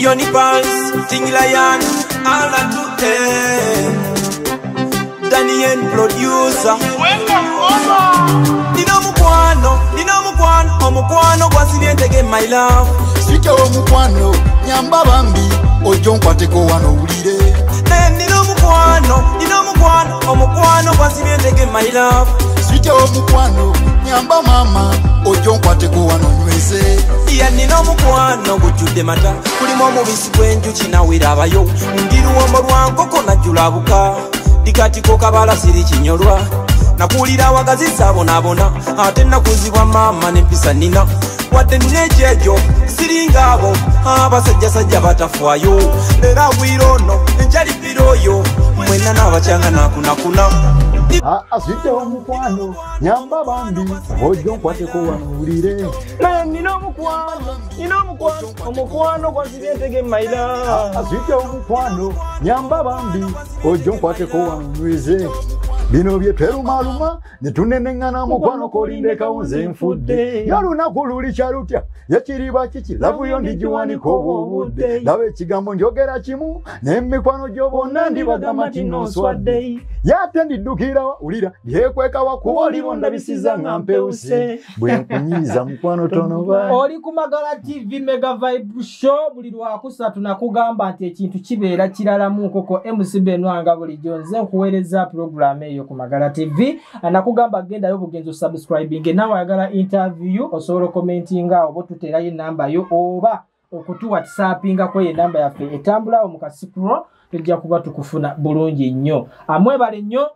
Rioni Pals, Ting Lion, all a to them. Daniel producer. Nino mukwano, omukwano gwasibye my love. Switch omukwano, nyamba bambi, ojo nkwateko wano ulire. Nino mukwano, omukwano gwasibye my love. Switch omukwano, nyamba mama, ojo nkwateko wano nyweze. Iya nino mukwano gujudde mata, kulimo omubisi gwenjuki nawera abayo. Ndiruwombo lwa nkoko najulabuka, dikatiko kabala siri kinyolwa. Nakulira wagaziza bonabona, ate nakuzibwa mama nempisa nina. Wadde nejejo siringa abo abasajja batafwayo. Lera wirono enjali biroyo, mwena nabachanga nakunakuna. Switch omukwano, nyamba bambi, ojo nkwateko wano ulire. Nino mukwano, omukwano gwasibye my love. Switch omukwano, nyamba bambi, ojo nkwateko wano nyweze. Bino bye twerumaluma netunenengana mukwano kolinde kawunze nfudde. Yalunaku luli kyalutya yakiriba kiki lavuyo ndijiwaniko obudde. Lawe ekigambo njogera kimu n'emikwano gyo bonna ndibagamba kino nswadde. Yate ndiddukira ulira yekweka wakuba olibo ndabisiza nga mpewuse. Bwe nkunyiiza mukwano tono bayi. Oli ku Magala TV Mega Vibe Show buli lwakusatu nakugamba nti ekintu kibeera kiralamu koko MC Benwanga bulijjo nze nkuweereza program eyo ku Magala TV. Nakugamba genda yo bugenzo subscribing nawe ayagala interview osobola commentinga obo tuterayo namba yo oba okutu WhatsAppinga ko ye namba yaffe etambula omukasipro tujja kuba tukufuna bulungi nnyo. Amwebale nnyo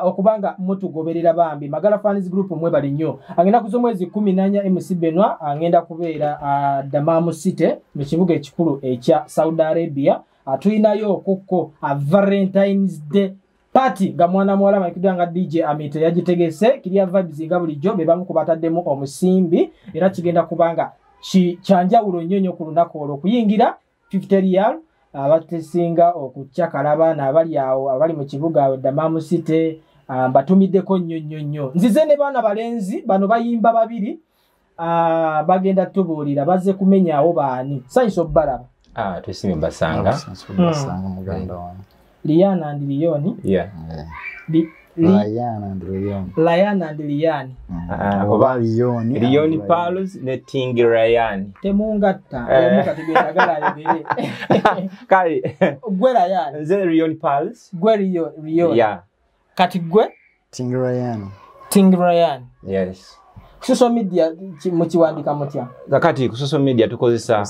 okubanga mutugoberera bambi Magala Fans Group mwebale nnyo. Agenda kuzomwezi 14 MC Benwa agenda kubeera Dammam City mu kibuga ekikulu ekya Saudi Arabia. Tuyinayo okukko Valentine's Day party ga mwana mwala makidanga DJ Amite yagitegese kiriya vibes nga bulijjo bebamu kubataddemu omusimbi era kigenda kubanga kyanjawulo nnyonyo ku lunaku olwo kuyingira 50 riyal abatesinga okuchakalaba n'abali awo abali mu kibuga Dammam City batumiddeko nnyo. Nzize ne bana balenzi bano bayimba babiri bagenda tubuulira bazze kumenyawo baani Science of Baraba Tusime Basanga muganda wange Liana and Lioni. Yeah. Liana and Lioni. Liana and Liani. Oba Lioni. Lioni Palos ne Ting Liani. Temungatta. Omukati gwetagala yogere. Kali. Gwe Liani. Nze Lioni Palos. Gwe Lioni. Yeah. Kati gwe? Ting Liani. Ting Liani. Yes. Social media mukiwandika mutya? Zakati ku social media tukozesa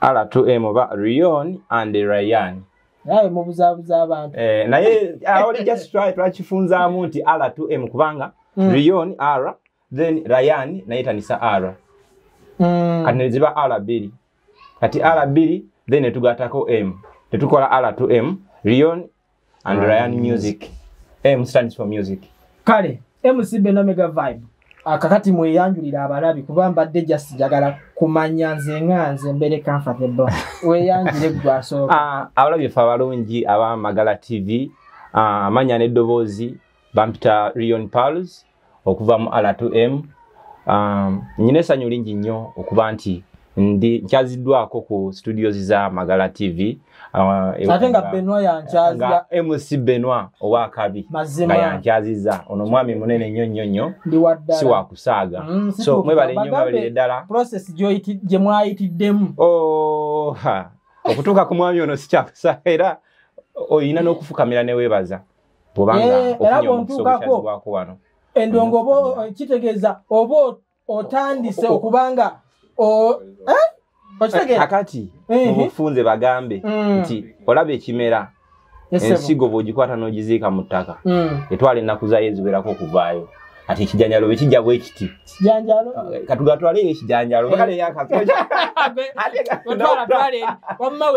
R2M oba Lioni and Liani. Naye mubuzabuza abantu. Naye oli just try twakifunzaamu nti R2M kubanga Lioni R then Liani nayitanisa R. Kati neziba R2. Kati R2 then netugatako M. Tetukola R2M Lioni and Liani music. M stands for music. Kale MC Benwa Mega Vibe. Akakati mweyanjulira abalabi kuba mbadde just jagala kumanya nze mbere comfortable. Weyanjire gwasooka. Abalabi fa balungi aba Magala TV. Amanya n'eddoboozi bampita Lioni Palos okuva mu R2M. Nyine essanyu lingi nnyo okuba nti nkyaziddwako ku studios za Magala TV. Ate nga Benwa yankyazia MC Benwa owakabi nga yankyaziza ono mwami munene nnyo si wakusaaga. So mwebale nnyo mwebale ddala process gye mwayitiddemu okutuuka ku mwami ono sikyakusa era oyina n'okufukamira ne weebaza bw'obanga ofunye omukisa ogukyazibwako wano. Endongo oba kitegeeza oba otandise okubanga akati mubufunze bagambe nti olaba ekimera ensigo bw'ogikwata n'ogiziika mu ttaka etwala ennaku zayo eziwerako okuvaayo ati ekijanjalo bwe kijja bwe kiti katugatwale ekijanjalo kale wamma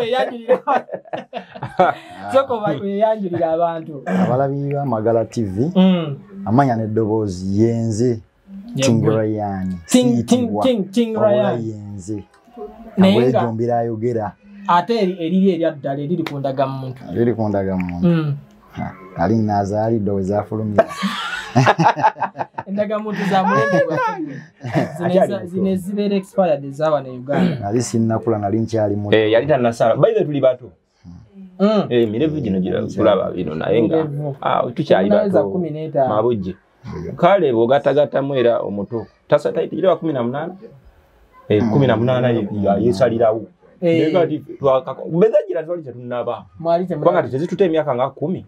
weyanjulira abantu abalabi ba Magala TV amanya n'eddoboozi yenze Ting Liani. Ting Liani. Yenze. Nawejombira ayogera. Ate eriri eryaddala eriri ku ndagamuntu. Ali nazaali doweza fulumira. Endagamuntu za mulembe gwa zine zibeera expired zawa ne Uganda. Nali sinnakula nali nkyali muto. Yali tannasala. Bayize tuli bato. Mirevu gino gira kulaba bino naye nga tukyali bato. Mabujje. Kale bw'ogattagattamu era omuto. Tasatayitira wa 18. 18 yesalirawo. Bezagira twali tetunaba. Kubanga tezituta emyaka nga 10.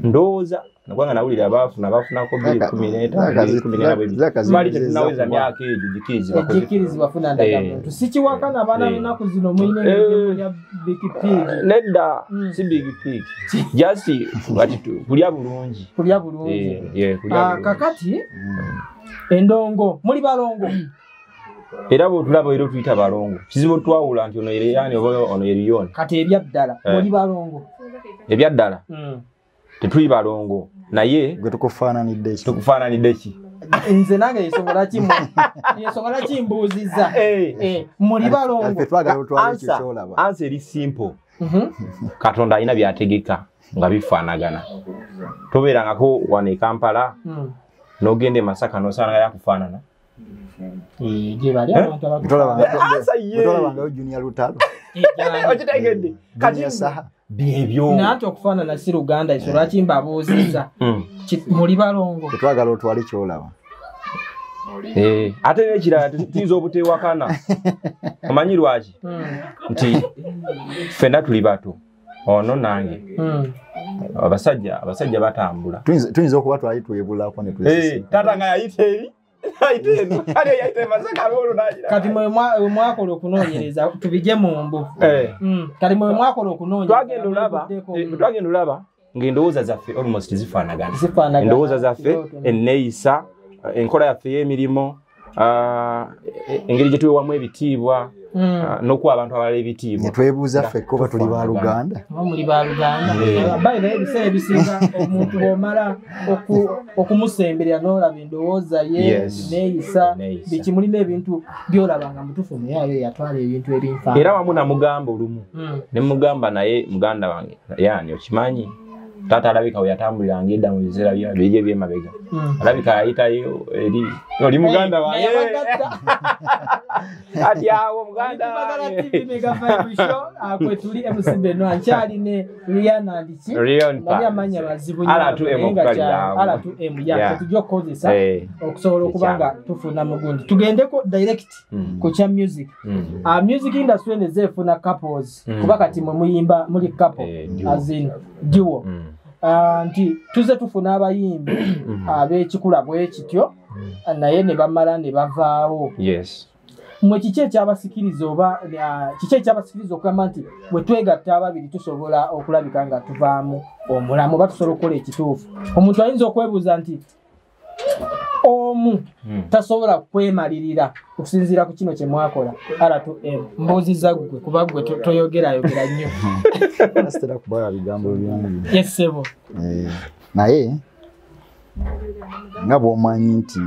Ndowooza nagwanga nawulira abafunako 2018 mali tetunaweza myaka egyo gikirizibwa funa ndagamuntu sikiwakana abaana lunaku zino muyina ya big pig nedda si big pig just kulya bulungi kakati endongo muli balongo era bwotulaba era tuyita balongo kizibu twawula nti ono yani ono eriyoni kati ebyaddala muli balongo ebyaddala tetuli balongo naye gwe tukufaananidde ki nze nange yensonga kimbuuziza muli balongo ansi eri simple Katonda alina byategeka nga bifaanagana tobeerangako wano e Kampala n'ogenda e Masaka n'osanga yakufaanana okitegedde kati byebyo nate okufaanana si Luganda iso lwaki mbabuuziza muli balongo tetwagala otwale kyolaba ate n'ekirala tuyinza obuteewakana omanyi lwaki nti ffenna tuli bato ono nange abasajja batambula tuyinza okuba twali twebulako ne taata nga yayita eri kati mwe mwakola okunoonyereza tubije mu mbu kati mwe mwakola okunoonyereza twagenda olaba ng'endowooza zaffe almost zifaanagana endowooza zaffe enneeyisa enkola yaffe y'emirimu engeri gye tuwewamu ebitiibwa n'okuwa abantu abalala ebitiibwa netwebuuza ffe kuba tuli ba Luganda muli ba Luganda baina ebiseera ebisinga omuntu bw'omala okumusemberera n'olaba endowooza ye neeyisa biki mulimu ebintu by'olabanga mutufu naye ayo yatwala ebintu ebinfaana era wamu namugamba olumu ne mugamba naye muganda wange yani okimanyi taata alabika we yatambuliranga edda mu biseera bye ebyemabega alabika yayitayo eri oli muganda wange ati awo muganda kwe tuli MC Benoit nkyali ne Rihanna ndiki nali amanya bazibu R2M tujja okukozesa okusobola okuba nga tufuna mugundi tugendeko direct ku kya music music industry nezeefuna couples kuba kati mwe muyimba muli couple as in duo nti tuze tufuna abayimbi ab'ekikula bwe kityo naye ne bamala ne bavaawo mwe kiki ekyabasikiriza oba kiki ekyabasikiriza okugamba nti bwe twegatta ababiri tusobola okulabika nga tuvaamu omulamu oba tusobola okukola ekituufu omuntu ayinza okwebuuza nti omu tasobola kwemalirira okusinziira ku kino kye mwakola R2M mbuuziza gwe kuba gwe toyogerayogera nnyo asitera kubala bigambo byange yesebo naye nga bw'omanyi nti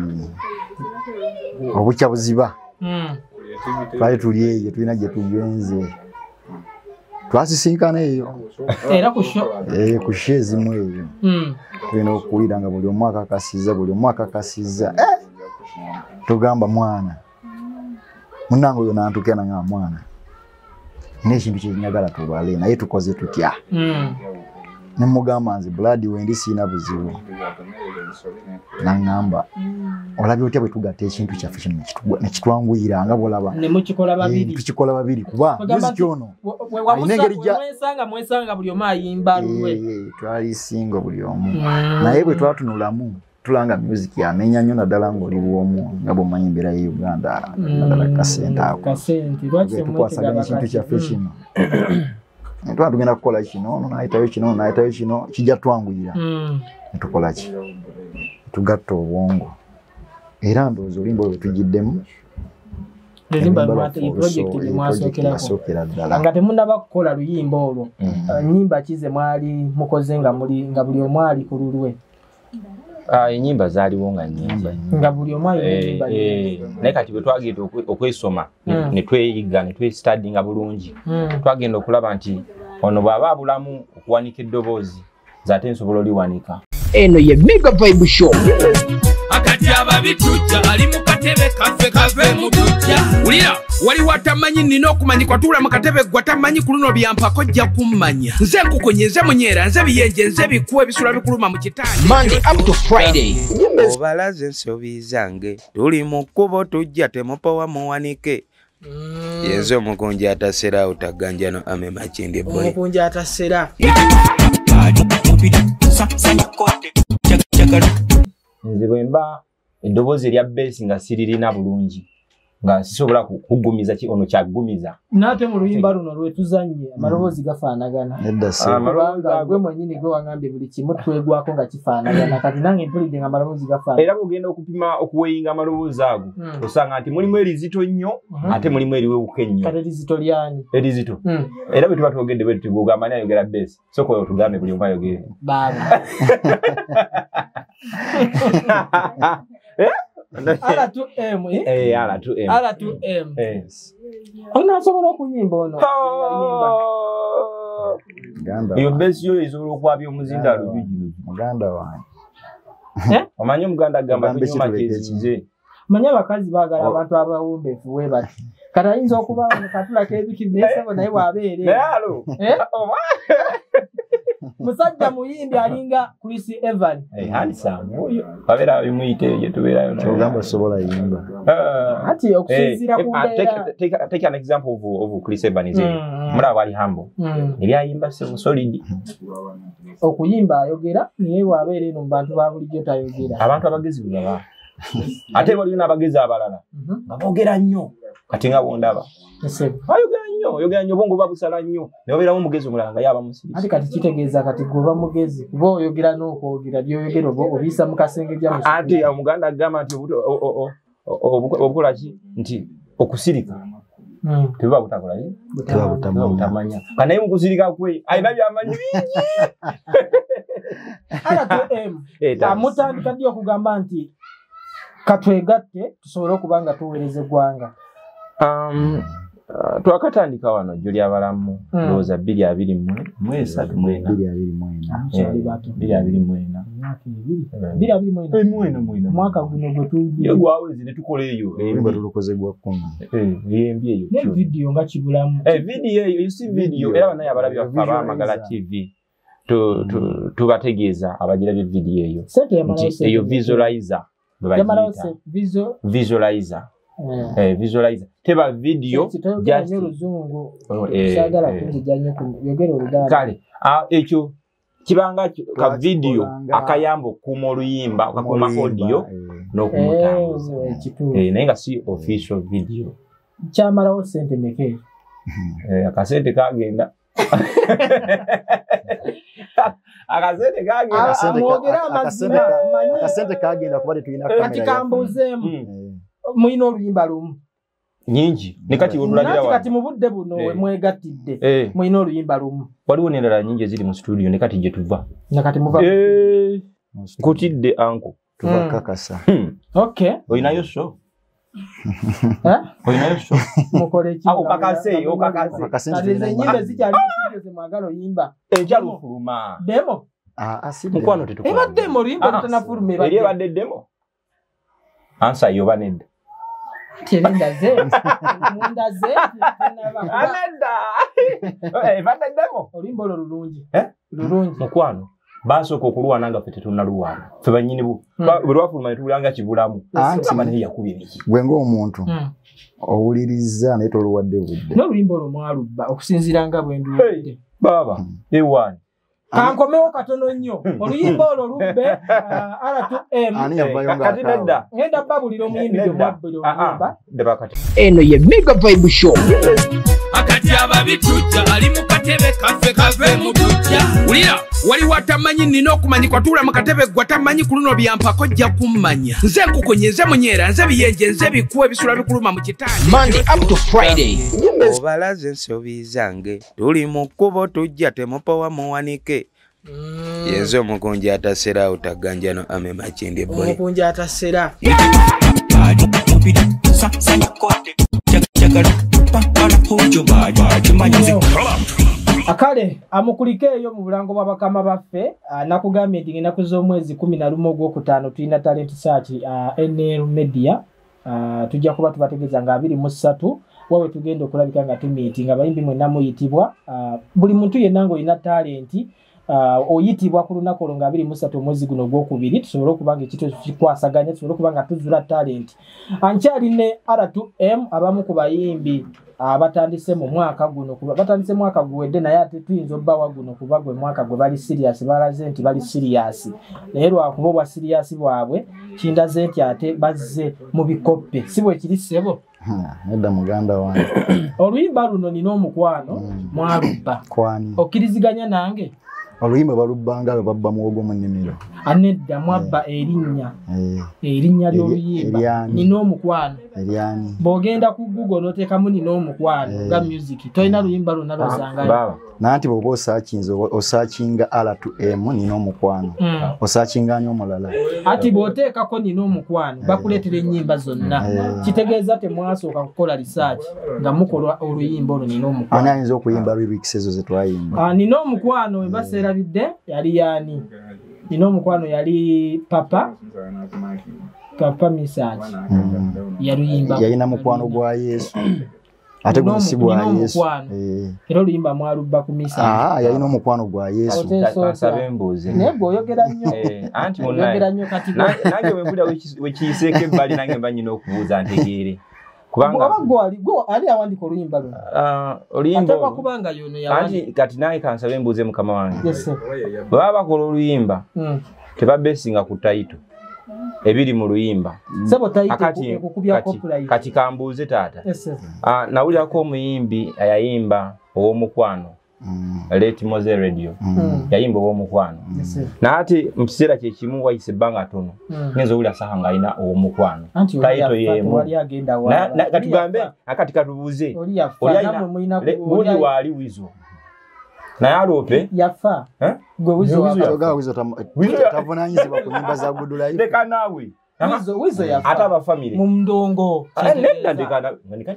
obukya buziba twali tuli eyo tulina gye tugenze twasisinkana eyo era ku sho ezimu eyo tulina okuwulira nga buli omu akakasiza tugamba mwana munange oyo nantukena nga mwana n'ekintu kyenyagala tubale naye tukoze tutya ne mugamba nze blood wendi siina buzibu nangamba olabye otya bwe tugatta ekintu kyaffe kino nekitwanguyira nga bwolaba tukikola babiri kuba music ono mwesanga buli omu ayimba lulwe twali singo buli omu naye bwe twatunulamu tulanga music yamenya nnyo naddala ng'oli bw'omu nga bw'omanyi embeera ye Uganda naddala kasente ako tukwasaganya ekintu kyaffe kino Ntwa tugenda kukola kino naayitayo kino kijja twanguyira netukola ki tugatta obwongo era ndowooza olimba olwo tugiddemu nga temunaba kukola luyimba olwo nnyimba kize mwali mukoze nga buli omu ali ku lulwe ennyimba zaaliwo nga nnyingi nga buli omu naye kati bwe twagenda okwesoma ne tweyiga ne twestudinga bulungi twagenda okulaba nti ono bw'aba abulamu okuwanika eddoboozi zaate nsobola oliwanika eno ye Mega Vibe Show. Akati ababitujja ali mu katebe kave mu tujja. Ulira wali watamanyi nina okumanyi kwatula mu katebe gwatamanyi kuluno byampako jja kummanya. Nze nkukonye nze munyera nze biyenje nze bikuwe bisula bikuluma mu kitani. Monday up to Friday. Obalaze ensobi zange tuli mu kkubo tujja temupowa muwanike. Yenzo mukunja atasera utaganja no ame machindi boy. Mukunja atasera. Nze bwemba eddoboozi erya bass nga siririna bulungi nga sisobola kugumiza ono kyagumiza. Nate mu luyimba luno lwetuzanye amaloboozi gafaanagana. Kubanga gwe mwennyini gwe wangambye buli kimu twegwako nga kifaanagana kati nange mpulidde nga amaloboozi gafaanagana. Era bw'ogenda okupima okuweyinga amaloboozi ago osanga nti mulimu erizito nnyo ate mulimu eriwewuka ennyo. Kati erizito lyani? Erizito. Era bwe tuba twogedde bwe tugamba ani ayogera bass sooka otugambe buli omu ayogere. Baba. R2M R2M. R2M. Onasobola okuyimba ono. Iyo bass yo esobola okwabya omuzinda alujujino. Muganda wange. Omanyi omuganda agamba tunyuma kyesize. Manya abakazi baagala abantu abawombeefu we bati. Kati ayinza okuba katula k'ebikiri n'esebo naye bw'abeere. Nalo. Musajja muyimbi alinga Chris Evan. Handsome oyo. Babeera bimuyite ye tubeerayo nayo. Ogamba osobola yimba. Ati okusinziira ku mbeera. Take an example of Chris Evan is mulaba ali humble. Eri ayimba solid. Okuyimba ayogera naye bw'abeera eno mu bantu ba bulijjo tayogera. Abantu abagezi baba. Ate waliyo n'abagezi abalala nga boogera nnyo kati nga bondaba. Oyogera nnyo bongo babusala nnyo ne wabeeramu omugezi omulala nga yaba musirisi. Ate kati kitegeeza kati gwoba mugezi kuba oyogera n'okwogera by'oyogera oba obiyisa mu kasenge gya musu. Ate omuganda agamba nti obukola ki nti okusirika tebuba butakola ki tebuba butamanya kanaye mu kusirika kwe alina byamanyi bingi. R2M amutandika ddi okugamba nti katwegatte tusobole okuba nga tuweereza eggwanga? Twakatandika wano jjoli abalamu ndowooza 2024 mwaka guno gwe tuwulira gwawezi ne tukola eyo tulukozebwa 10 yembi eyo ne vidiyo nga kibulamu vidiyo eyo yusi vidiyo era banaye abalabi abamagala TV tubategeeza abagirabye vidiyo eyo nti eyo visualizer visualizer visualizer teba video just oluzungu sagala kunjijanye yogero oluganda kale ekyo kibanga ka video akayambo kuma oluyimba akakuma audio n'okumutambuza naye nga si official video kyamalawo sente meke akasente kagenda akasente kagenda amwogera amazima akasente kagenda kuba tetulina kamera kati kambuzeemu muyina oluyimba lumu nyingi nekati olulagira wano kati mu budde buno we mwegattidde muyina oluyimba lumu waliwo n'endala nyingi eziri mu studio nekati gye tuva nakati muva nkutidde anko tubakakasa okay oyinayo so oyinayo so mukole ki okakase enyimba zikyali mu studio zemwagala oyimba ekyalufuluma demo mukwano tetukola eba demo oluyimba lutanafuluma eri ebadde demo ansa yoba nedda Terendaze anedda ebadde demo oluyimba olwo lulungi mukwano basooka okulwana nga ffe tetunnaluwana ffe bannyini bwe lwafuluma ne tuwulanga kibulamu aba naye yakuba ebiki gwe ng'omuntu owuliriza naye toluwadde budde n'oluyimba olwo mwalubba okusinziira nga bwe nduwadde baba ewaani kankomewo katono nnyo oluyimba olwo lubbe R2M kati nedda ngenda babulira omuyimbi gwe mwabbiri oluyimba eno ye Mega Vibe Show. Akati ababitujja ali mu katebe kave mu tujja. Ulira wali watamanyi nina okumanyi kwatula mu katebe gwatamanyi kuluno byampako jja kummanya. Nze nkukonye nze munyera nze biyenje nze bikuwe bisula bikuluma mu kitani. Monday up to Friday. Obalaze ensobi zange tuli mu kkubo tujja temupowa muwanike. Yenzo omukunja atasera utaganja no ame machindi boy. Omukunja atasera. akale amukulike eyo mu bulango bw'abakama baffe nakugambye nti ng'ennaku z'omwezi 11 ogwokutaano tulina talent search NL Media tujja kuba tubategeeza nga 23 wawe tugenda okulabika nga tumiiti nga bayimbi mwenna muyitibwa buli muntu yenna ng'olina talenti oyitibwa ku lunaku olwo nga 23 omwezi guno ogwokubiri tusobole okuba nga ekito kikwasaganya tusobole okuba nga tuzula talenti ankyali ne R2M abamu ku bayimbi batandise mu mwaka guno kuba batandise mwaka guwedde naye ate tuyinza obbawa guno kuba gwe mwaka gwe bali serious balaze nti bali serious naye lwakuba obwa serious bwabwe kindaze nti ate bazze mu bikoppe si bwe kiri ssebo edda muganda wange oluyimba luno nina omukwano mwalubba kwani okkiriziganya nange oluyimba balubbanga babba muwogo mu nnimiro anedda mwabba erinnya ly'oluyimba nina omukwano eryani bw'ogenda ku Google n'oteekamu nina omukwano nga music tolina luyimba lwonna lwozangayo nanti bw'oba osaakinga R2M nina omukwano osaakinga ani omulala ati bw'oteekako nina omukwano bakuleetera ennyimba zonna kitegeeza temwasooka kukola research nga mukola oluyimba olwo nina omukwano ani ayinza okuyimba lyrics ezo ze twayimba nina omukwano we baseerabidde yali yaani nina omukwano yali papa Misaki yaluyimba yalina mukwano gwa Yesu ate guno si gwa Yesu era oluyimba mwalubba ku Misaki yalina omukwano gwa Yesu kansabe embuuze naye oyogera nnyo anti munaye nange wempulira wekiyiseeko ebbali nange mba nyina okubuuza ntegeere kubanga ali awandika oluyimba luno oluyimba kubanga yono anti kati nange kansabe embuuze mukama wange baba bakola oluyimba tebabesinga ku taito ebiri mu luyimba kati kambuuze taata nawulirako omuyimbi ayayimba ow'omukwano Late Mose Radio yayimba ow'omukwano naate mu kiseera kyekimu wayise ebbanga tono ngenza owulira saha ng'alina ow'omukwano taito yeemu katugambe akati katubuuze buli waali wizo naye aloope yafa gwe wizo tavunanyizibwa ku nyimba za Good Life leka naawe wizo yafa ate abafamire mu ndongo nedda ndekana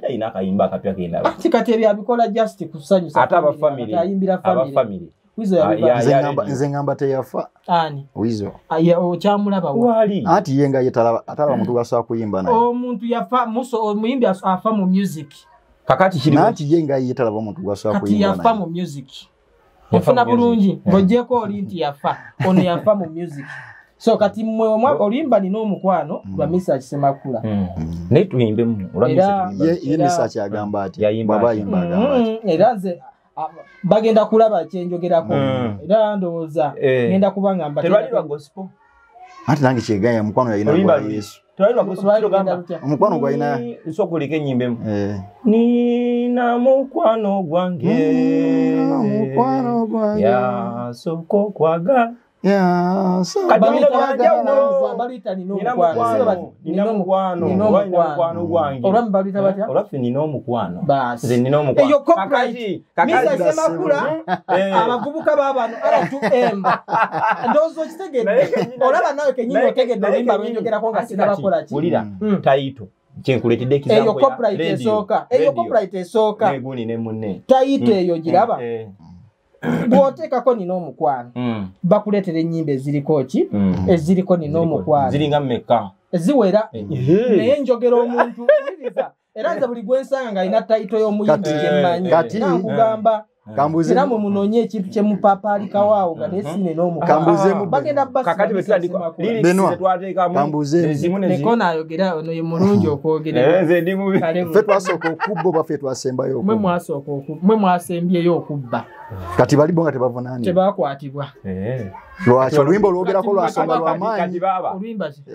ina akayimba akapya kenda kati ebyabikola just kusanyusa ate abafamire wizo yafa nze ngamba teyafa ani wizo okyamulaba wali anti ye nga atalaba muntu gwasobola kuyimba naye omuntu yafa omuyimbi afa mu music kakati kiri nanti ye nga talaba omuntu gwasobola kuyimba naye yafa mu music ofuna bulungi ng'ogyeko oli nti yafa ono yafa mu music so kati mmwe oluyimba nina omukwano lwa Misaki Semakula naye tuyimbemu ye Misaki agamba ati bw'aba ayimba agamba ati era nze bagenda kulaba kyenjogerako era ndowooza ngenda kuba nga tebalirwa gospel anti nange kyeganya mukwano yalina gwa Yesu omukwano gwalina sokulika enyimbemu nina mukwano gwange yasoka okwagala olwaffe nina omukwano abavubuka babano R2M ndowooza okitegedde olaba nawe kenyini otegedde oluyimba lwenjogerako nga sinabakola ki wulira taito kyenkuleetedde eyo copyright esooka neguni ne munne taito eyo giraba bw'oteekako nina omukwano bakuleetera ennyimba eziriko ki eziriko nina omukwano ziringa mmeka ziwera naye njogera omuntu uliriza era nze buli gwensanga ng'alina taito y'omuyimbi gyemmanyi nakugamba era mwe munoonye ekintu kyemupapaalikawo awo nga naye sine n'omukwano bagenda bakatibetwadiknekona ayogera ono ye mulungi okwogeraffe twasooka okubba oba ffe twasembayo mwe mwasembyeyo okubba kati balibo nga tebavunaanibwa tebakwatibwa lwaki oluyimba olwogerako lwasonga lwamaanyi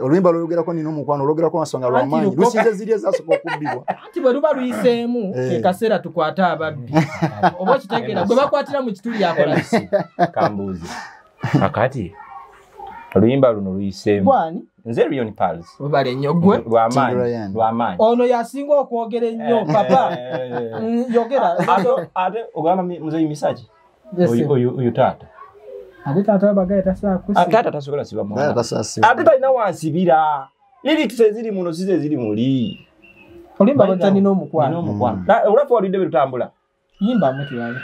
oluyimba lwogerako nina omukwano olwogerako lwasonga lwamaanyi lusinze ziri ezasooka okubbibwa anti bwe luba luyiseemu kekaseera tukwate ababbi oba okitegeera gwe bakwatira mu kituli yakola kambuuzi akati oluyimba luno luyiseemu bwani nze Rion Pals webale nnyo gwe lwamaanyi ono yasinga okwogera ennyo papa yogera ate ogamba muzeyi Misaki oyo taata ate taata bagaye tasakusi taata tasobola siba mwana ate talina wansibira lyrics eziri muno size eziri muli olimba batani n'omukwano olaffe walidde bwe tutambula yimba mutu yawe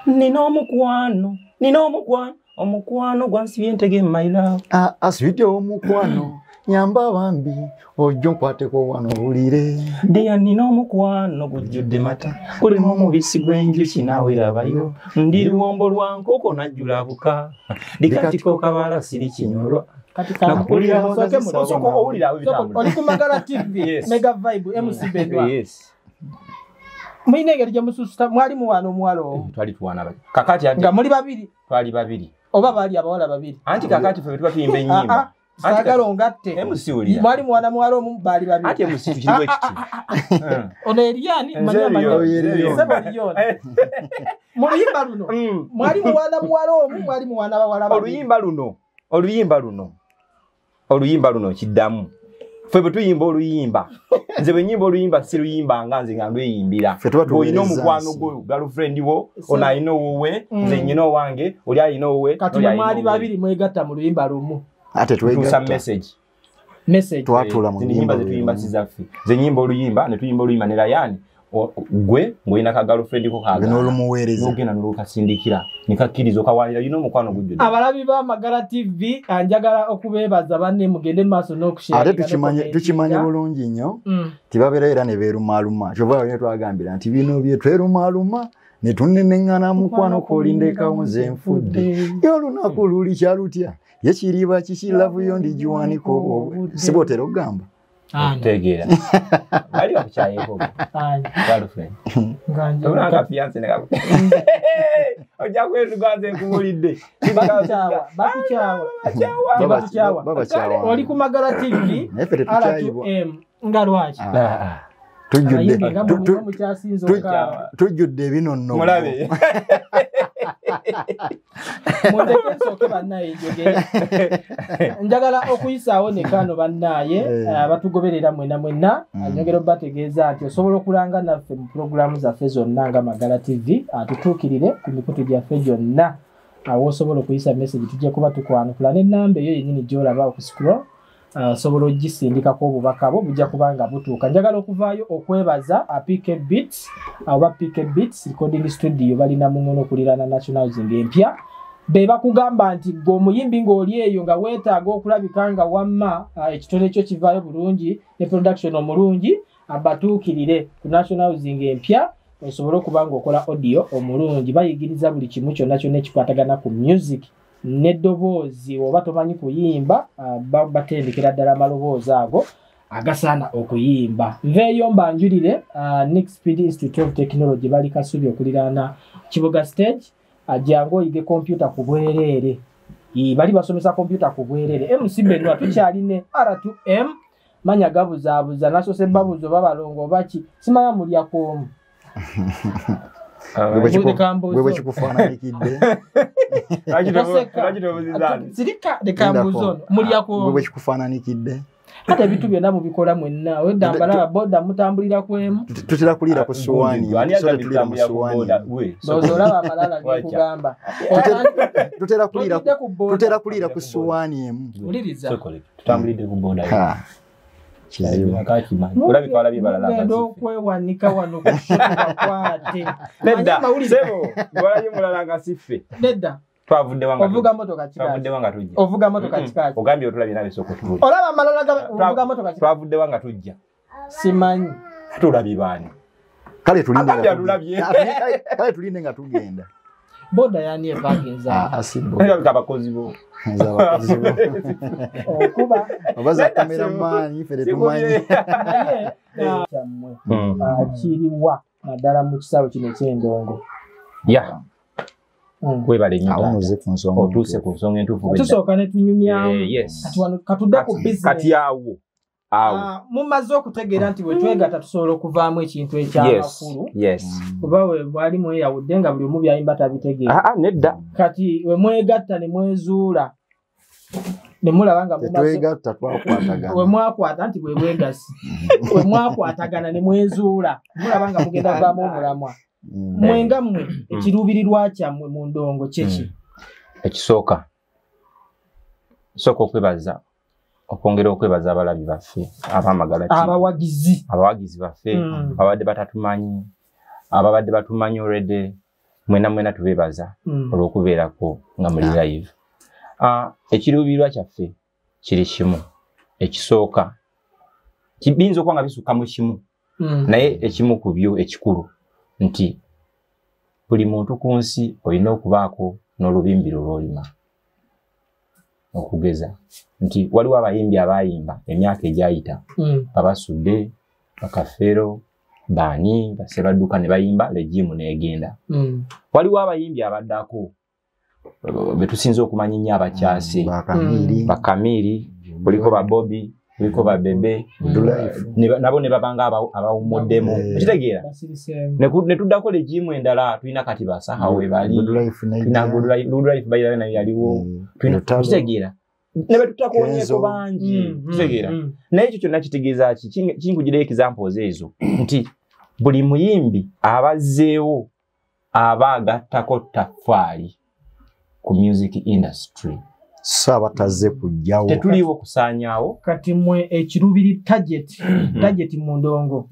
nina omukwano gwansibye ntege my love. Aswite omukwano nyamba bambi ojo nkwateko wano bulire. Dia nina omukwano gujjudde mata kulimu omubisi gw'enjuki nawe rabayo ndi luwombo lwa nkoko najjula buka likatiko kabala siri kinyolwa. Nakulira osoko owulira bitambula. Oli ku Magala TV Mega Vibe MC Benwa. Yes. Mwine ngeri gye mususuta mwali muwano mwalo. Twali tuwana bali. Kakati ati nga muli babiri. Twali babiri. Oba bali abawala babiri. Anti kakati fe tuba tuyimba ennyimba. Sagala ongatte. MC uli. Mwali muwana mwalo mu bali babiri. Ati MC tukiriwe kiti. Ono Eliani manyama yo. Sebo Elioni. Muluyimba luno. Mwali muwana mwalo mu mwali muwana bawala babiri. Oluyimba luno kiddamu. Fwe bwe tuyimba oluyimba. Nze bwe nyimba oluyimba si luyimba nga nze nga lweyimbira. Olina omukwano gwo girlfriend wo, ono alina wowe, nze nyina owange, oli alina wowe. Kati mwali babiri mwegatta mu luyimba lumu. Ate twegatta. Message. Twatula mu nyimba zetuyimba sizaffe. Nze nyimba oluyimba ne tuyimba oluyimba ne Rayani. Gwe ng'olina ka girlfriend ko kaga. N'olumuweereza. N'ogenda n'olukasindikira. Nikakkiriza okawalira yino omukwano gujjudde. Abalabi ba Magala TV njagala okubeebaza banne mugende maaso n'okushare. Ate tukimanye bulungi nnyo. Tibabeera era ne beerumaaluma. Kyova bwe twagambira nti bino bye twerumaaluma ne tunnenengana mukwano kolindekawo nze nfudde. Y'olunaku luli kyalutya. Ye kiriba kikiravuyo ndigiwaniko. Sibotera okugamba. Tegera. Bali bakuchayeko. Girlfriend. Nganje. Olanga fiance neka. Oja kwetu gwanze nkumulidde. Bakuchawa. Oli ku Magala TV. R2M ngalwachi. Tujjudde ebinonno. Mulabe. Mundekensoke bannaye joge. Njagala okuyisaawo ne kano bannaye batugoberera mwena anyogero bategeeza nti osobola okulanga naffe mu programu zaffe zonna nga Magala TV atutuukirire ku mikutu gyaffe gyonna awo osobola okuyisa message tujja kuba tukwanukula n'ennamba eyo yennyini gy'olaba okuscroll sobola ogisindikako obubaka bwo bujja kubanga butuuka. Njagala okuvaayo okwebaza PK Beats oba PK Beats recording studio balina mungono okuliraana National Zing empya be bakugamba nti gwe omuyimbi ng'oli eyo nga weetaaga okulabika nga wamma ekitole kyo kivaayo bulungi ne production omulungi abatuukirire ku National Zing empya osobola okuba ng'okola audio omulungi bayigiriza buli kimu kyonna kyonna ekikwatagana ku music n'eddoboozi oba tomanyi kuyimba batendekera ddala amaloboozi ago agasaana okuyimba. Nveeyo mbanjulire Nick Speed Institute of Technology bali Kasubi okuliraana Kibuga Stage jangu oyige kompyuta ku bwereere. Bali basomesa kompyuta ku bwereere. MC Benwa tukyaline R2M manya gabuzaabuza nasose babuzo babalongo baki simanya mulyakomu. Wewe chikufaananikidde. Sirika de kambuzo mulyakomu. Wewe chikufaananikidde. Ate bitu byonna mubikola mwenna wedambala boda mutambulira kwemu tutera kulira ku suwani so tulira mu suwani dozolaba amalala gekugamba tutera kulira ku suwani emu uliriza tutambulide ku boda kizibu olabika walabi balala ndo kwewanika wano kushuka kwate nedda sebo walabi mulala nga siffe nedda twavudde wanga ovuga motoka kikazi twavudde wanga tujja ovuga motoka kikazi ogambye otulabye nabe soko tuli olaba amalala ga ovuga motoka kikazi twavudde wanga tujja simanyi tulabye bani kale tulinde nga tugenda boda yani parking za asibo abakozi bo okuba obaza cameraman ifere tumanyi chamwe akiriwa nadala mu kisawo kino ky'endongo ya kwebale awunuze ku nsonga otuse ku nsonga entuufu tusooka ne tunyumyamu katudde ku business kati awo mumaze okutegeera nti bwe twegatta tusobola okuvaamu ekintu ekyamakulu kuba we bwali mweyawudde nga buli omu byayimba tabitegeera nedda kati we mwegatta ne mwezuula ne mulaba nga twegatta twakwatagana we mwakwata nti bwe bwegasi we mwakwatagana ne mwezuula mulaba nga mugenda kuvaamu omulamwa mwenga mmwe ekiruubirirwa kyammwe mu ndongo kyeki ekisooka sooka okwebaza okwongera okwebaza abalabi baffe abamagala abawagizi baffe ababadde batatumanyi ababadde batumanyi already mwena tubebaza olw'okubeerako nga muli live. Ekiruubirirwa kyaffe kiri kimu. Ekisooka kibinza okuba nga bisukka mu kimu, naye ekimu ku byo ekikulu nti buli muntu ku nsi olina okubaako n'olubimbiro lw'olima. Okugeza nti waliwo abayimbi abayimba emyaka egyayita babasudde bakafeero baani basebadduka ne bayimba legimu n'egenda. Waliwo abayimbi abaddako betusinza okumanya nnyo abakyase Bakamiiri, buliko ba Bobby, buliko ba Bebe, nabo ne babanga abawumuddemu. Ekitegeera ne tuddako legimu endala tulina kati basahawe bali tulina Good Life bayira nayo yaliwo tulina ekitegeera ne betutakoonyeko bangi ekitegeera. Naye ekyo kyonna kitegeeza ki kinkugira examples ezo nti buli muyimbi abazzeewo aba agattako ttafaali ku music industry bataze kujjawo tetuliwo kusaanyaawo. Kati mwe ekirubiri target mu ndongo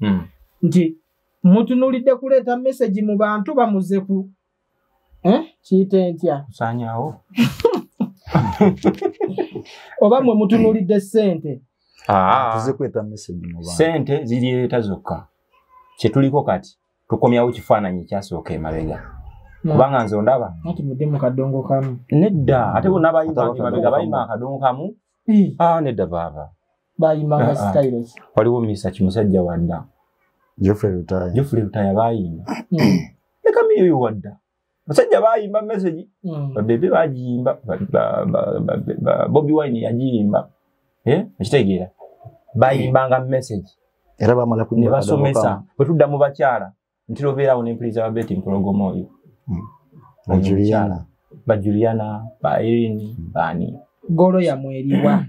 nti mutunulidde kuleeta message mu bantu bamuze ku kiyite ntya kusaanyaawo oba mwe mutunulidde ssente tuze kweta message mu bantu ssente zirireeta zokka. Kyetuliko kati tukomyawo kifaananyi kyasooka emabega kubanga nze ondaba ati mudde mu kadongo kamu nedda ate bonna bayimba emabega bayimba akadongo kamu nedda baaba bayimbanga style. Waliwo Mr. Kimusajja wadda Geoffrey Lutaya bayimba ne Kamiyo wadda basajja bayimba message babebe bagiyimba Bobby Wine yagiyimba ekitegeera bayimbanga message era bamala ne basomesa bwe tudda mu bakyala nti lobeerawo n'empuliriza babeti mpologomo oyo Juliana ba Irene bani golo ya mweriwa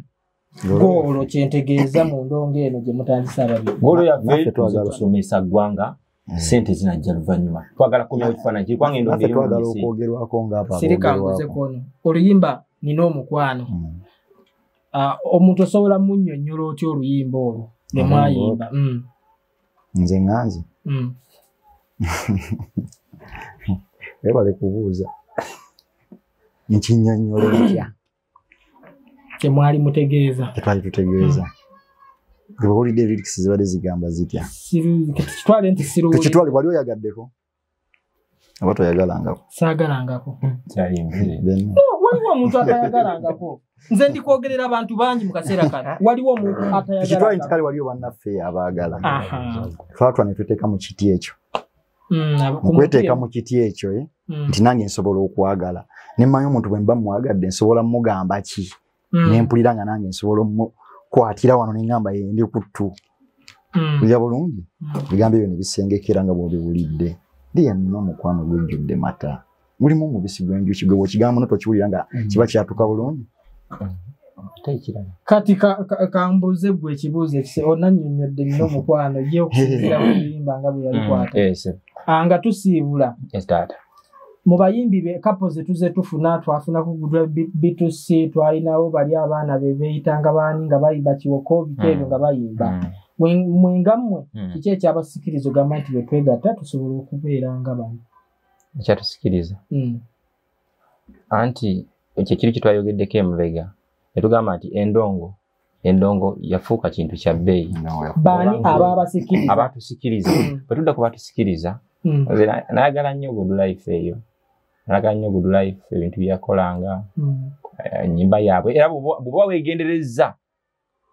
golo kyentegeeza mu ndongo eno gye mutandisa ababiri golo ya vele kusomesa gwanga sente zinajja luvannyuma twagala kumya ekifaananyi kiri kwanga endongo eri twagala okwogerwako ng'apa sirikambuze kono oluyimba nina omukwano omuntu osobola munnyonnyola otya oluyimba olwo ne mwayimba nze nganzi ebale kubuuza nkinnyonnyola etya kyemwali mutegeeza tetwali tutegeeza gebawulidde lyrics zibadde zigamba zitya kitwale nti siruwuli tekitwale wali oyagaddeko aba toyagalangako saagalangako waliwo omuntu atayagalangako nze ndi kwogerera abantu bangi mu kaseera kano waliwo omuntu atayagalangako tekitwale nti kale waliwo bannaffe abaagala twatwa ne tuteeka mu kiti ekyo okweteeka mu kiti ekyo nti nange nsobola okwagala nemmanyi omuntu bwe mba mwagadde nsobola mugamba ki nempulira nga nange nsobola omukwatira wano neŋŋamba yendi kuttu kulya bulungi bigambo ebyo ne bisengekera nga bw'obiwulidde ndiya nina omukwano gwejjudde mata mulimu omubisi gw'enjuki gwe bw'okigambo notokiwulira nga kiba kyatuka bulungi. Kati kambuze gwe ekibuuzo ekise onannyonnyodde nina omukwano ye okusinziira ku biyimba nga bwe yalikwata nga tusiibula mu bayimbi be kapo ze tuze twafunako B2C twalinawo bali abaana be beeyitanga baani nga bayimba kiwoko biteebyo nga bayimba mwengammwe kiki ekyabasikiriza ogamba nti bwe twegatta tusobola okubeera nga bano ekyatusikiriza anti ekyo kiri kitwayogeddeko emabega netugamba nti endongo yafuuka kintu kya bbeeyi baani abaabasikiriza abatusikiriza bwe tudda ku batusikiriza nayagala nnyo Good Life eyo nayagala nnyo Good Life ebintu byakolanga ennyimba yaabwe era bw'oba weegenderezza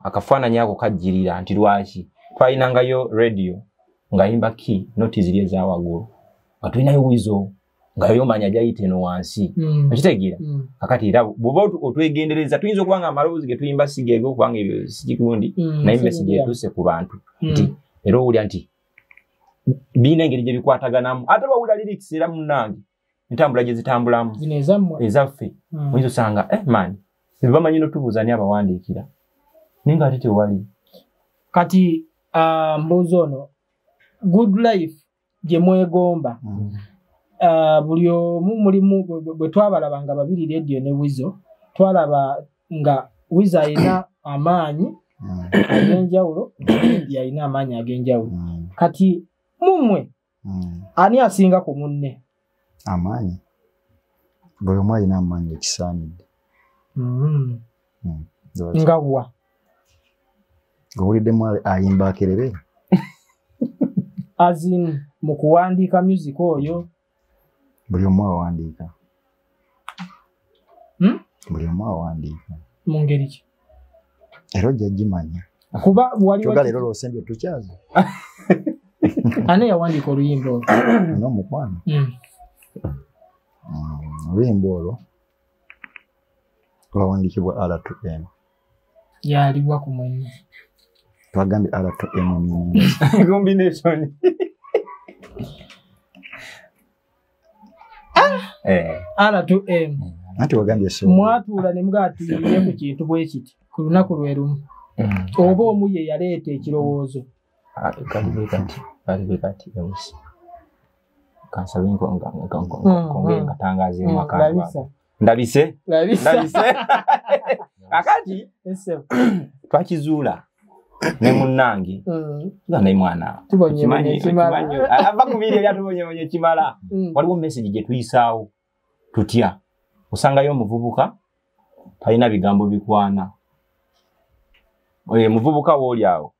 akafaananyi ako kajjirira nti lwaki twalinangayo radio ng'ayimba ki noti ziri ezawaggulu nga tulinayo wizo nga yomanya gyayita eno wansi ekitegeera kakati era bw'oba otwegendereza tuyinza okuba nga amaloboozi ge tuyimba sigeego kubanga ebyo sikigundi naye message etuuse ku bantu nti era owulya nti biina engeri gye bikwataganamu ate bawulira lyrics era munnange entambula gye zitambulamu ezaffe oyinza osanga mani bamanyi notubuuza ani abawandiikira naye nga ate tewali kati mbuuza ono Good Life gye mwegomba buli omu mulimu bwe twabalaba nga babiri radio ne Wizo twalaba nga Wizo alina amaanyi ag'enjawulo yalina amaanyi ag'enjawulo kati mumwe ani asinga ku munne Amaanyi. Buli omu alina amaanyi ekisaanidde. Nga wa? Gawuliddemu ayimba akerebera. Azin mu kuwandiika music oyo. Buli omu awandiika. Buli omu awandiika. Mu ngeri ki? Era ojja gimanya. Kuba waliwo kyoga leero lwosembye tukyaza. Ani yawandiika oluyimba olwo? N'omukwano. Oluyimba olwo lwawandiikibwa R2M. Yaliwa ku mwenye. Twagambye R2M combination. R2M. Anti wagambye so. Mwatuula ne mugatuulire ku kintu bwe kiti ku lunaku lwe lumu. Oba omu ye yaleeta ekirowoozo. Kati ebusi. Kansalinko ngatangaze mwaka. Ndabise. Akati twakizuula ne munnange nga naye mwana tubonye ava ku biri byatubonye kimala waliwo message gye tuyisaawo tutya osangayo omuvubuka talina bigambo bikwana muvubuka w'oli awo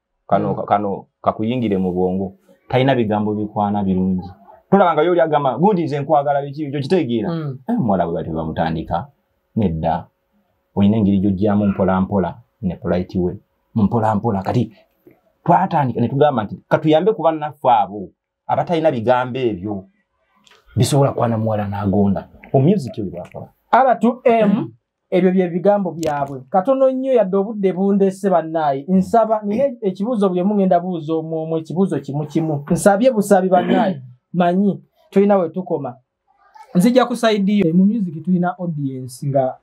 kano kakuyingire mu bwongo talina bigambo bikwana birungi tulabanga yoli agamba gundi nze nkwagala biki byo kitegeera mwala bwe bati bamutandika nedda oyina engeri gy'ojjamu mpola ne polite we mpola kati twatandika ne tugamba nti katuyambe kuba naffe abo abatalina bigambo ebyo bisobola kwana muwala n'agonda omusic oyo bwakola R2M ebyo bye bigambo byabwe katono nnyo yadde obudde bundese bannaye nsaba nine ekibuuzo bye mungenda buuza omwo ekibuuzo kimu nsabye busabi bannaye manyi tulina we tukoma nzija kusaidiyo mu music tulina audience nga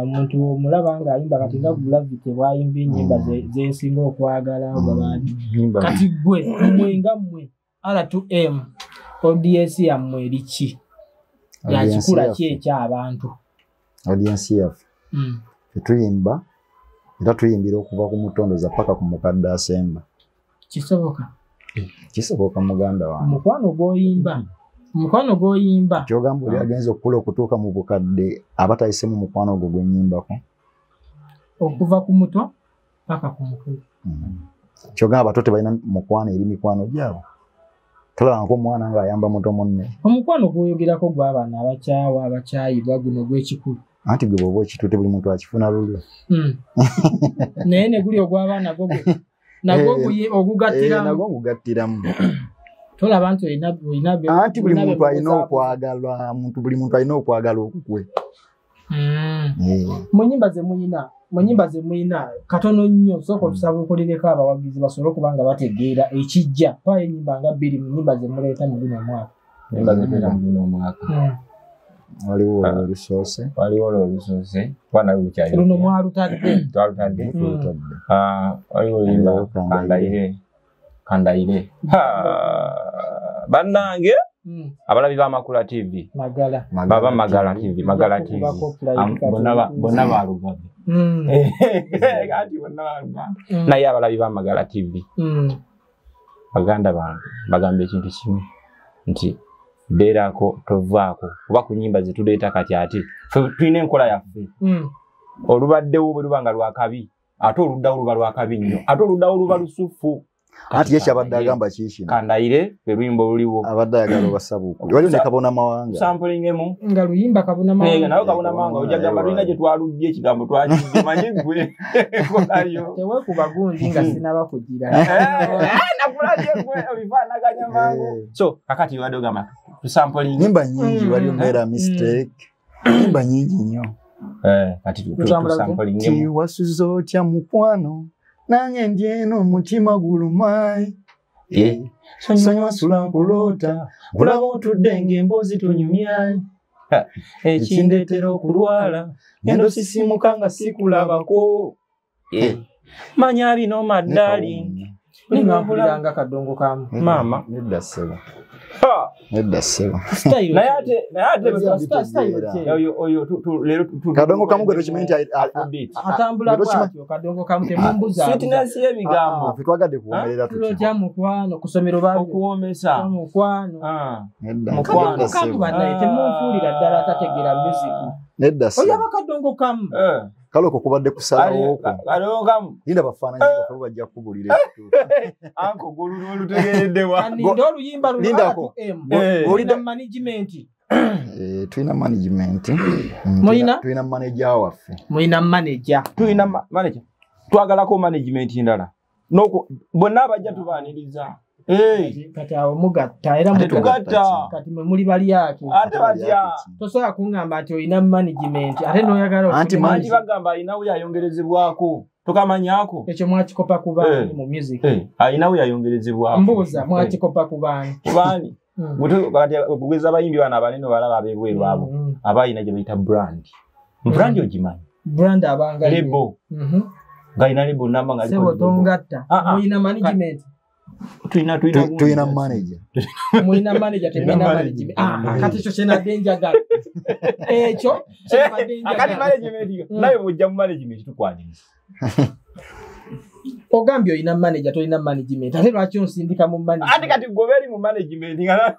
muntu omulaba nga ayimba kati nga Gravity bwayimba ennyimba zensinga okwagala babandi kati gwe mwenga mmwe R2M audience yammwe eriki yakikula ki eky'abantu audience yaffe tuyimba era tuyimbira okuva ku mutondoza paka ku mukadde asemba kisoboka muganda wange mukwano gwoyimba kyogamba oli agenza okukula okutuuka mu bukadde abatayise mu mukwano gwo gwenyimbako okuva ku mutwa paka ku mukulu kyogamba abato tebalina mukwano eri mikwano gyabo tulaba nk'omwana ng'ayamba muto munne omukwano gwoyogerako gw'abaana abakyawa abakyayibwa guno gw'ekikulu anti gwe bw'oba ekitute buli muntu akifuna lulyo naye ne guli ogw'abaana nagwo ogugattiramu tolaba nti olina anti buli muntu alina okwagalwa buli muntu alina okwagala okukwe mu nnyimba ze muyina katono nnyo sooka otusaba okolireko abawagizi basobole okuba nga bategeera ekijja paayo ennyimba nga bbiri mu nnyimba ze muleeta mu guno omwaka waliwo olusoose luno mwalutadde waliwo yimba kandayire bannange abalabi b'Amakula TV baba Magala TV bonna balugave kati bonna balugave naye abalabi b'Amagala TV baganda bange bagamba ekintu kimu nti beerako tovaako kuba ku nnyimba zetuleeta kati ate tulina enkola yaffe olubaddewo bwe luba nga lwakabi ate oluddawo luba lwakabi nnyo ate oluddawo luba lusufu anti ye kyabadde agamba kiikino kandayire lwe luyimba oluliwo abadde ayagala obasabuukuli waliwo ne Kabona Mawanga sampulingemu nga luyimba Kabona Mawanga nawe Kabona Mawanga ojja gamba tulina gye twalugye ekigambo twakidde manyi gwe ekolayo teweekuba gundi nga sinaba kugira nakulabye gwe obifaanaganya mangu so kakati wadde ogamba tusampulinge nyimba nyingi waliwo Mera Mistake nyimba nyingi nnyo kati tusampulingemu tiwasuza otya mukwano nange ndyeno omutima gulumayi sonywa sula nkulota kulaba otudde ng'emboozi tunyumyayi ekindeetera okulwala ngendo sisimuka nga sikulabako manya bino maddaali ningampuliranga kadongo kamu maama nedda ssebo Nedda sebo. Style. naye ate oyo lero Kadongo kamu gwe document atambula bwatyo kadongo kamu temumbuza. sweetness y'ebigambo fitwagadde kuwomerera Tulo kya mukwano kusomero babu. okuwoomesa Mukwano. Nedda Kadongo kamu banaye temumfuulira ddala atategera music. Nedda Oyo sebo. abakadongo kamu. Kale okwo kubadde kusalawo okwo. kalongamu Linda bafaananyi baffe bajja kukugulira. anko golulu olutegereddewa Kandi oluyimba Lindako. Olina management. Tulina management. Mulina? Tulina manager waffe. Mulina manager. tulina manager twagalako management ndala bonna abajja tubaaniriza Kati awo mugatta era tugatta kati mwe muli bali yake. ate batya Tosobola kuŋŋamba nti olina management ate n'oyagala Anti manji bagamba alinawo yayongerezebwako tokamanyako ekyo mwakikopa ku baani mu music. alinawo yayongerezebwako Mbuuza mwakikopa ku baani. kubaani kugeza abayimbi bano abanene balaba abebweru abo abayina gye bayita brand ogimanyi Brand abanga lebo ng'alina lebo namba nga sebo tongatta. Mulina management. Tulina manager. Mulina manager temulina management. Kati ekyo kyenadde njagala. Ekyo kyenadde akati njagala. management naye bw'ojja mu management tukwaniriza Ogambye olina manager tolina management. Ate lwaki onsindika mu management? ate kati gwe beri mu management nga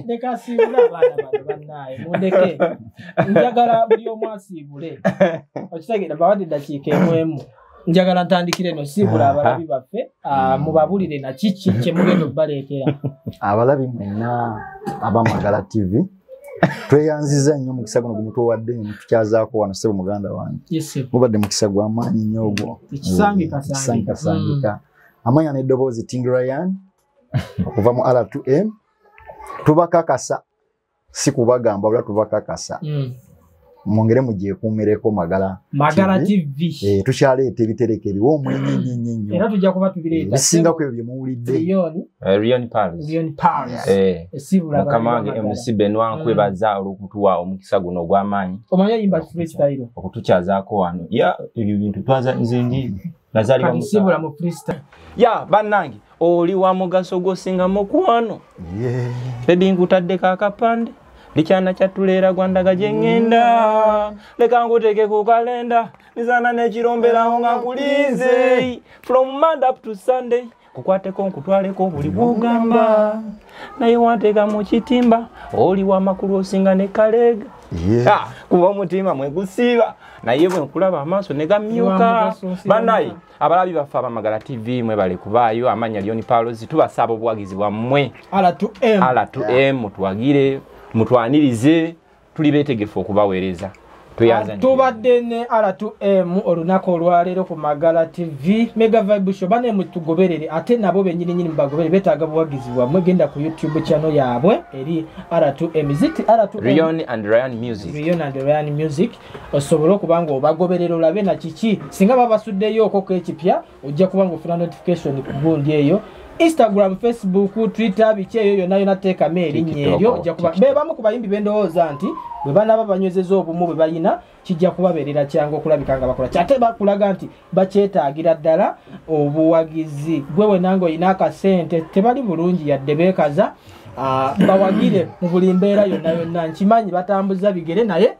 Ndeka asiibule abaana bano bannaye mundeke. Njagala buli omu asiibule. Okitegeera bawadde eddakiika emu. Njagala ntandikire no siibula abalabi baffe mubabulire na kiki kye mugenda okubaleetera. Abalabi mwenna abamagala TV tweyanziza nnyo mukisa guno gumutuwadde tukyazaako wano ssebo muganda wange. Mubadde mukisa gw'amaanyi nnyo ogwo. Ekisangika. Amanya n'eddoboozi Tingi Ryan okuva mu R2M. Tubakakasa si kubagamba wala tubakakasa. Mwongere mugyekuumireko Magala TV. Tukyaleeta ebitereke ebiwa omwenyenyenyenyo. Era tujja kuba tubireeta. Bisingako ebyo bye muwulidde. Rion Paris. Mukama wange MC Benoit nkwebaza olw'okutuwa omukisa guno ogw'amaanyi. Omanyi ayimba freestyle. Okutukyazaako wano. Ebyo bintu twaza nze ndi. Nazaalibwa mu Siibula mu freestyle. Bannange oli wa mugaso gwosinga mukwano. Baby nkutaddeko akapande. Likyana kyatuleera gwandaga gye ŋŋenda. Leka nguteeke ku kalenda. Nizana n'ekiromberawo nga nkulize. From Monday up to Sunday. Kukwateko nkutwaleko buli bw'ogamba. Naye wanteeka mu kitimba. Oli wa makulu osinga ne kaleega. Kuba omutima mwegusiiba. Naye bwe nkulaba amaaso ne gamyuka. Bannaye abalabi baffe abamagala TV mwebale kubaayo amanya Rion Paris tubasaba obuwagizi bwammwe. R2M mutuwagire mutwanirize tuli beetegefu okubaweereza. Tubadde ne R2M olunaku olwaleero ku Magala TV Mega Vibe Show bane mutugoberere ate nabo bennyini mubagoberere betaaga buwagizi bwammwe genda ku YouTube channel yaabwe eri R2M ziti R2M Rion and Ryan Music osobola okubanga obagoberera olabe na kiki singa babasuddeyo okoko ekipya ojja kubanga ofuna notification ku gundi eyo. Instagram, Facebook, Twitter biki eyo yonna nateeka erinnya eryo ojja kuba bebamu ku bayimbi bendowooza nti bwe banaaba banywezeza obumu bwe bayina kijja kubabeerera kyangu okulabika nga bakola kyate bakulaga nti bakyetaagira ddala obuwagizi gwe wenanga olina akasente tebali bulungi yadde beekaza bawagire mu buli mbeera yonna nkimanyi batambuza bigere naye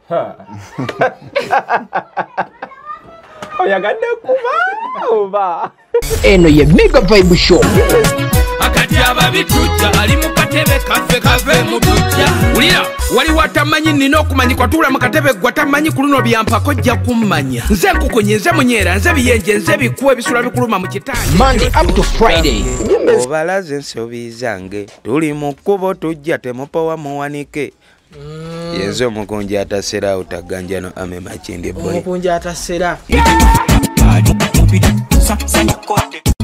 oyagadde kuba eno ye Mega Vibe Show. akati ababitujja ali mu katebe kave mu tujja ulira wali watamanyi nina okumanyikwa tuula mu katebe gwatamanyi ku luno byampako jja kummanya nze nkukunye nze munyeera nze biyenje nze bikuwa ebisula bikuluma mu kitanje Monday up to Friday. Obalaze ensobi zange tuli mu kkubo tujja temupowa muwanike. Yenze omukunji atasera utaganjano ame makindi boy. omukunji atasera Sanya